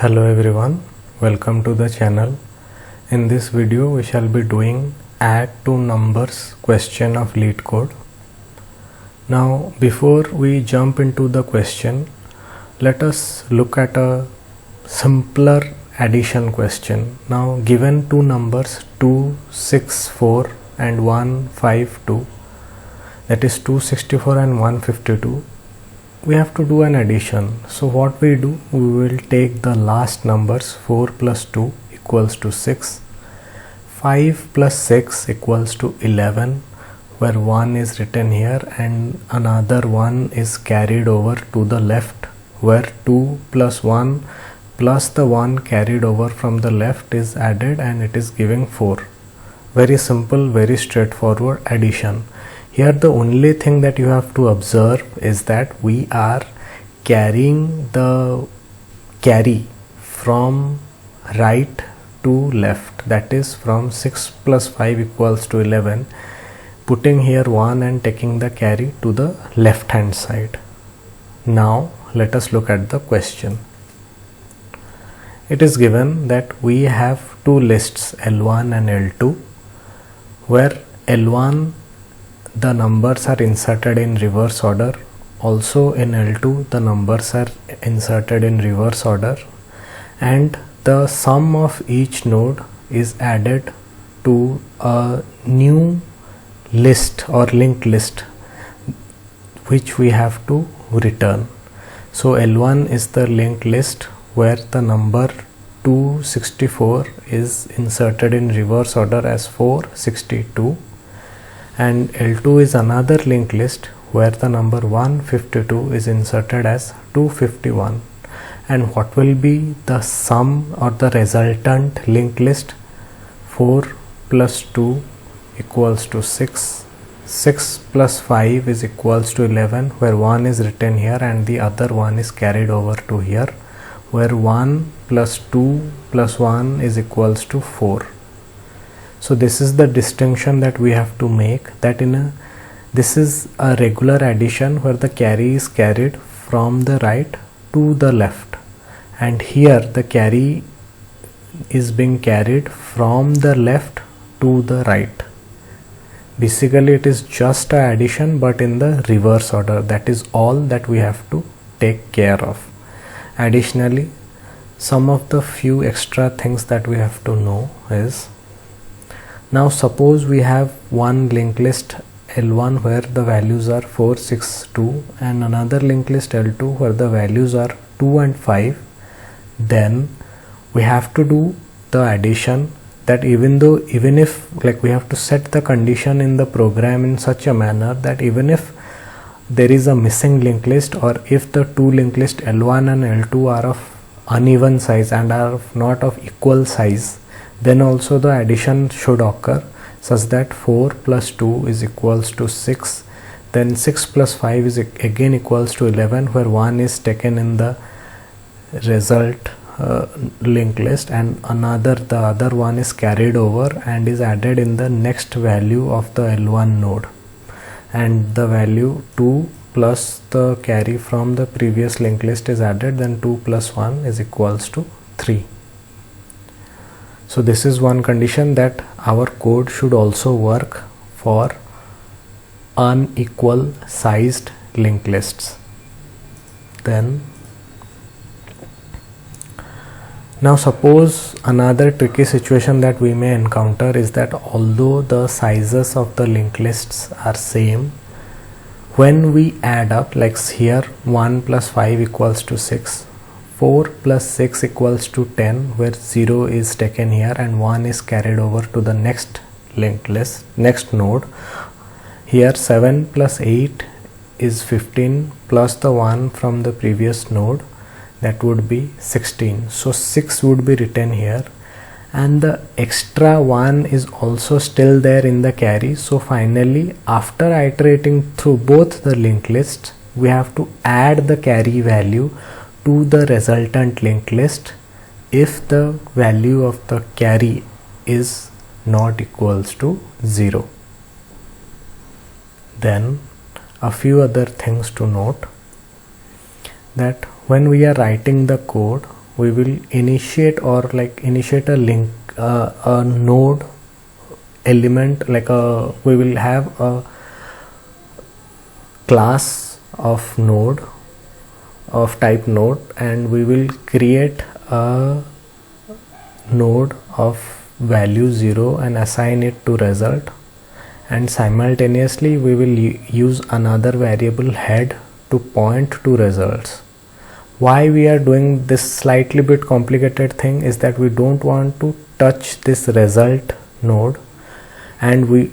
Hello everyone, welcome to the channel. In this video we shall be doing add two numbers question of LeetCode. Now before we jump into the question, let us look at a simpler addition question. Now given two numbers 264 and 152, that is 264 and 152, we have to do an addition. So what we do, we will take the last numbers 4 plus 2 equals to 6, 5 plus 6 equals to 11, where 1 is written here and another 1 is carried over to the left, where 2 plus 1 plus the 1 carried over from the left is added and it is giving 4. Very simple, very straightforward addition. Here the only thing that you have to observe is that we are carrying the carry from right to left, that is from 6 plus 5 equals to 11, putting here 1 and taking the carry to the left hand side. Now let us look at the question. It is given that we have two lists L1 and L2, where L1 the numbers are inserted in reverse order. Also in L2 the numbers are inserted in reverse order, and the sum of each node is added to a new list or linked list which we have to return. So L1 is the linked list where the number 264 is inserted in reverse order as 462, and L2 is another linked list where the number 152 is inserted as 251. And what will be the sum or the resultant linked list? 4 plus 2 equals to 6, 6 plus 5 is equals to 11, where 1 is written here and the other one is carried over to here, where 1 plus 2 plus 1 is equals to 4. So this is the distinction that we have to make, that this is a regular addition where the carry is carried from the right to the left, and here the carry is being carried from the left to the right. Basically it is just an addition but in the reverse order. That is all that we have to take care of. Additionally, some of the few extra things that we have to know is, now suppose we have one linked list L1 where the values are 4, 6, 2 and another linked list L2 where the values are 2 and 5. Then we have to do the addition, that even if like we have to set the condition in the program in such a manner that even if there is a missing linked list, or if the two linked list L1 and L2 are of uneven size and are not of equal size, then also the addition should occur such that 4 plus 2 is equals to 6, then 6 plus 5 is again equals to 11, where 1 is taken in the result linked list and the other one is carried over and is added in the next value of the L1 node, and the value 2 plus the carry from the previous linked list is added, then 2 plus 1 is equals to 3. So this is one condition, that our code should also work for unequal sized linked lists. Then now suppose another tricky situation that we may encounter is that although the sizes of the linked lists are same, when we add up, like here 1 plus 5 equals to 6, 4 plus 6 equals to 10, where 0 is taken here and 1 is carried over to the next linked list, next node. Here 7 plus 8 is 15 plus the 1 from the previous node, that would be 16. So 6 would be written here and the extra 1 is also still there in the carry. So finally, after iterating through both the linked lists, we have to add the carry value to the resultant linked list if the value of the carry is not equals to 0. Then a few other things to note, that when we are writing the code, we will initiate a link, a node element, we will have a class of node of type node, and we will create a node of value 0 and assign it to result, and simultaneously we will use another variable head to point to results. Why we are doing this slightly bit complicated thing is that we don't want to touch this result node, and we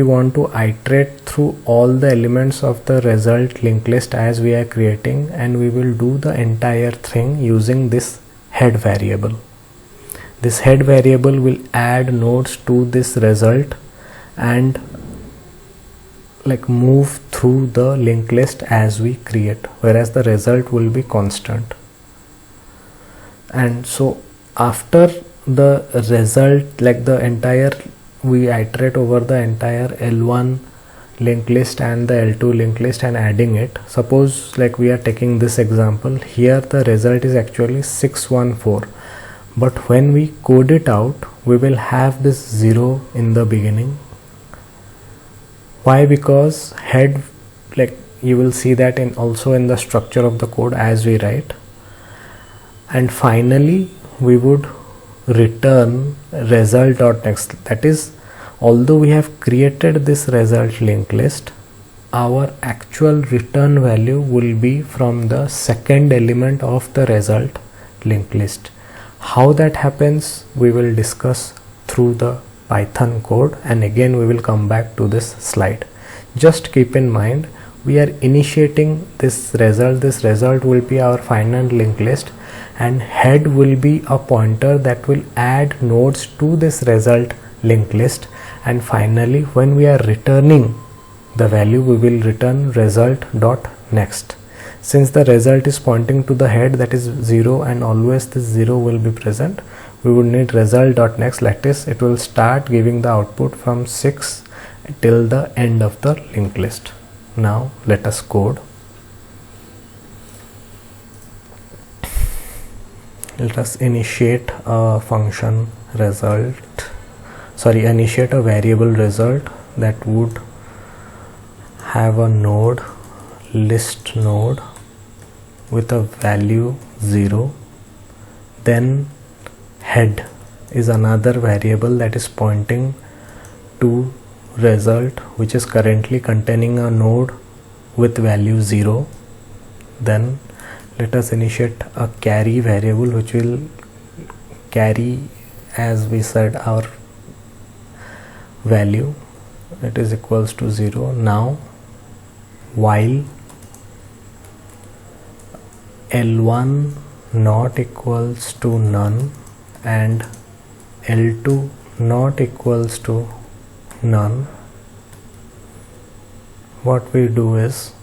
want to iterate through all the elements of the result linked list as we are creating, and we will do the entire thing using this head variable. This head variable will add nodes to this result and move through the linked list as we create, whereas the result will be constant. And so after the result, we iterate over the entire L1 linked list and the L2 linked list and adding it. Suppose we are taking this example here, the result is actually 614, but when we code it out, we will have this 0 in the beginning. Why? Because head, you will see that also in the structure of the code as we write. And finally we would return result.next. That is, although we have created this result linked list, our actual return value will be from the second element of the result linked list. How that happens we will discuss through the Python code, and again we will come back to this slide. Just keep in mind, we are initiating this result will be our final linked list, and head will be a pointer that will add nodes to this result linked list, and finally when we are returning the value we will return result.next. Since the result is pointing to the head, that is 0, and always this 0 will be present, we would need result.next. That is, it will start giving the output from 6 till the end of the linked list. Now let us code. Let us initiate a function initiate a variable result that would have a node, list node with a value 0. Then head is another variable that is pointing to result, which is currently containing a node with value 0. Then let us initiate a carry variable which will carry, as we said, our value, it is equals to 0. Now while L1 not equals to none and L2 not equals to none, what we do is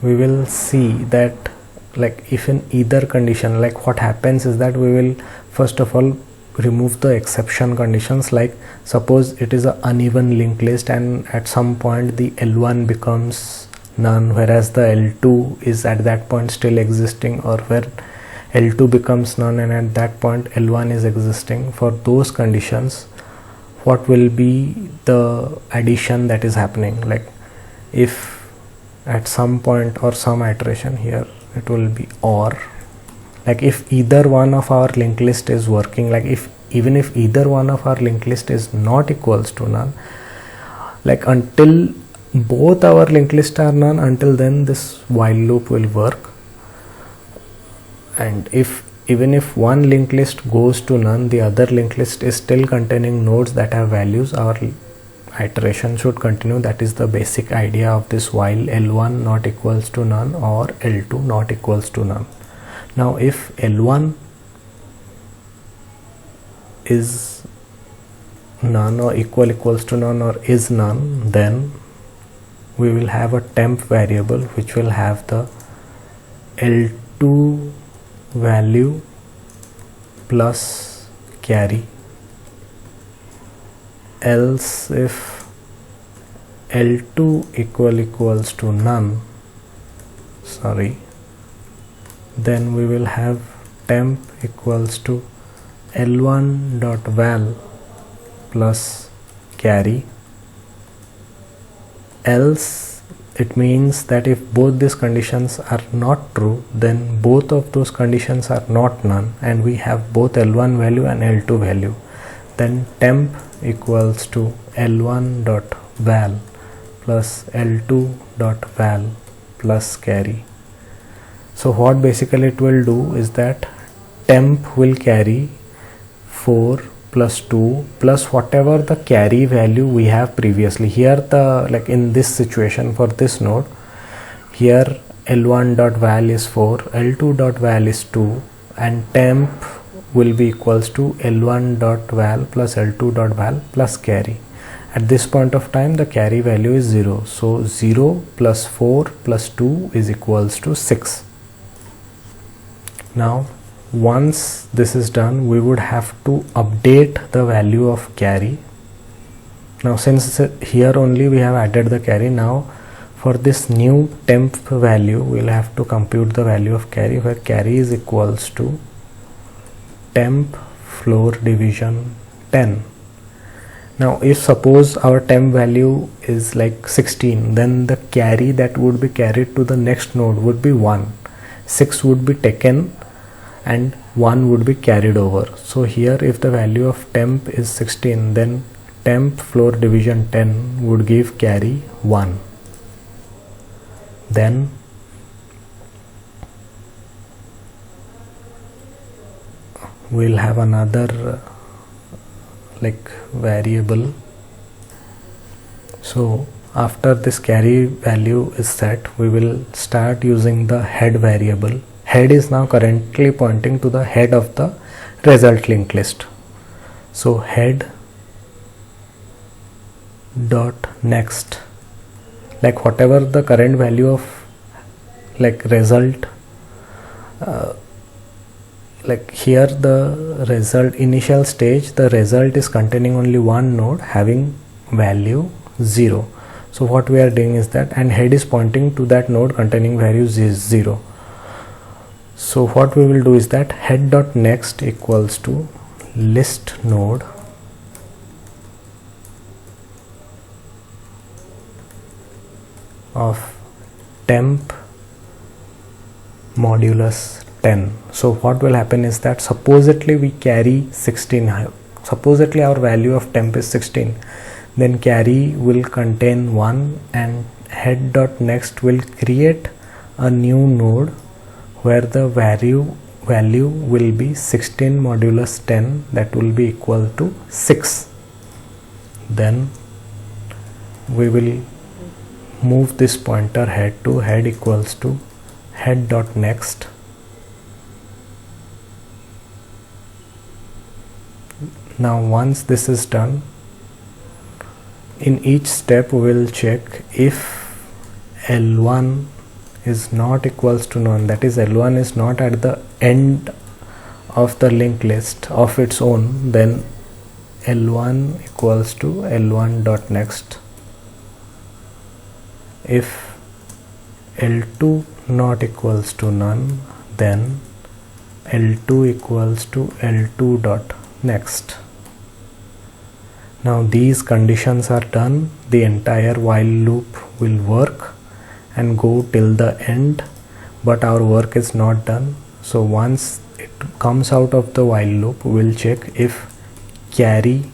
we will see that if in either condition, what happens is that we will first of all remove the exception conditions. Suppose it is an uneven linked list and at some point the L1 becomes none, whereas the L2 is at that point still existing, or where L2 becomes none and at that point L1 is existing. For those conditions, what will be the addition that is happening? If at some point or some iteration here, it will be OR. If either one of our linked list is working, even if either one of our linked list is not equals to none, until both our linked list are none, until then this while loop will work. And even if one linked list goes to none, the other linked list is still containing nodes that have values, our iteration should continue. That is the basic idea of this while L1 not equals to none or L2 not equals to none. Now if L1 is none or equals to none or is none, then we will have a temp variable which will have the L2 value plus carry. Else if L2 equals to none, then we will have temp equals to L1 dot val plus carry, else it means that if both these conditions are not true, then both of those conditions are not none and we have both L1 value and L2 value. Then temp equals to L1 dot val plus L2 dot val plus carry. So what basically it will do is that temp will carry 4 plus 2 plus whatever the carry value we have previously. Here the, like in this situation for this node, here L1 dot val is 4, L2 dot val is 2, and temp will be equals to L1 dot val plus L2 dot val plus carry. At this point of time the carry value is 0, so 0 plus 4 plus 2 is equals to 6. Now once this is done, we would have to update the value of carry. Now since here only we have added the carry, now for this new temp value we'll have to compute the value of carry, where carry is equals to temp floor division 10. Now if suppose our temp value is like 16, then the carry that would be carried to the next node would be 1. 6 would be taken and 1 would be carried over. So here if the value of temp is 16, then temp floor division 10 would give carry 1. Then we'll have another like variable. So after this carry value is set, we will start using the head variable. Head is now currently pointing to the head of the result linked list. So head dot next, like whatever the current value of like result, like here the result initial stage, the result is containing only one node having value 0. So what we are doing is that, and head is pointing to that node containing value 0. So what we will do is that head dot next equals to list node of temp modulus 10. So what will happen is that supposedly we carry 16, supposedly our value of temp is 16, then carry will contain 1 and head dot next will create a new node where the value will be 16 modulus 10, that will be equal to 6. Then we will move this pointer head to head equals to head dot next Now once this is done, in each step we will check if L1 is not equals to none, that is L1 is not at the end of the linked list of its own, then L1 equals to L1 dot next. If L2 not equals to none, then L2 equals to L2 dot next. Now these conditions are done, the entire while loop will work and go till the end, but our work is not done. So once it comes out of the while loop, we will check if carry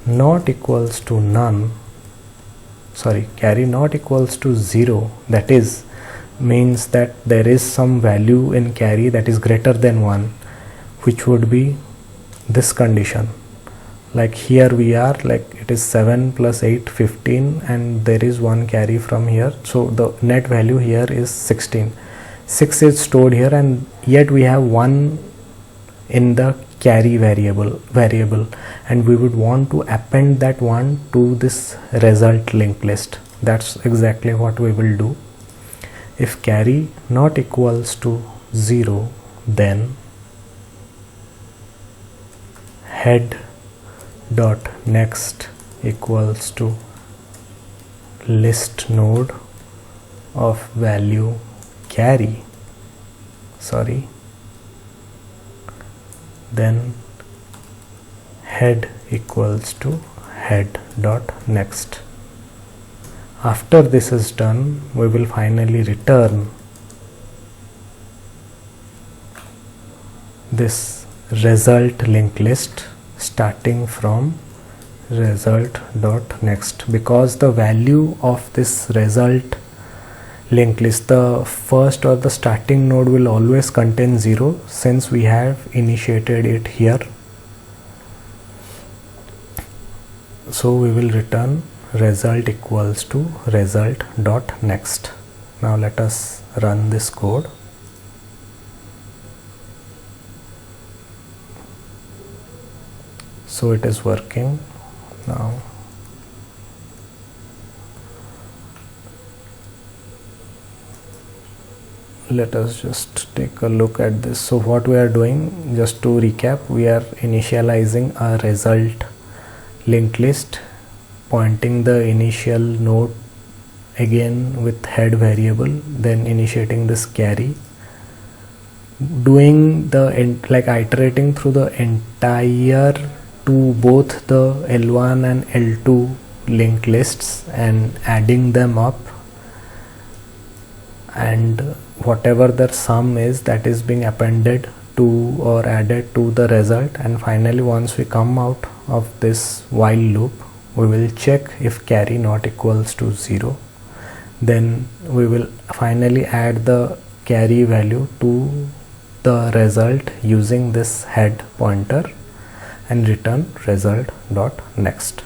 not equals to none, carry not equals to 0, that is means that there is some value in carry that is greater than 1, which would be this condition. Like here we are, like it is 7 plus 8 15 and there is one carry from here, so the net value here is 16. 6 is stored here and yet we have 1 in the carry variable and we would want to append that 1 to this result linked list. That's exactly what we will do. If carry not equals to 0, then head dot next equals to list node of value carry, then head equals to head dot next. After this is done, we will finally return this result linked list starting from result dot next, because the value of this result linked list, the first or the starting node will always contain 0 since we have initiated it here. So we will return result equals to result dot next. Now let us run this code. So it is working now. Let us just take a look at this. So what we are doing, just to recap, we are initializing a result linked list, pointing the initial node again with head variable, then initiating this carry, doing the iterating through the entire to both the L1 and L2 linked lists and adding them up, and whatever the sum is, that is being appended to or added to the result. And finally, once we come out of this while loop, we will check if carry not equals to 0. Then we will finally add the carry value to the result using this head pointer and return result dot next.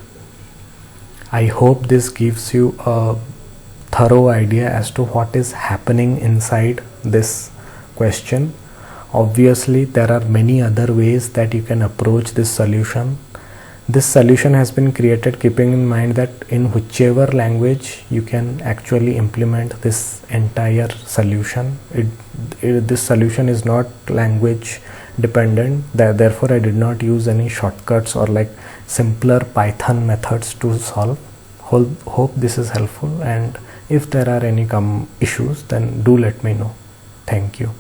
I hope this gives you a thorough idea as to what is happening inside this question. Obviously, there are many other ways that you can approach this solution. This solution has been created keeping in mind that in whichever language you can actually implement this entire solution. This solution is not language dependent, therefore I did not use any shortcuts or like simpler Python methods to solve. Hope this is helpful, and if there are any issues, then do let me know. Thank you.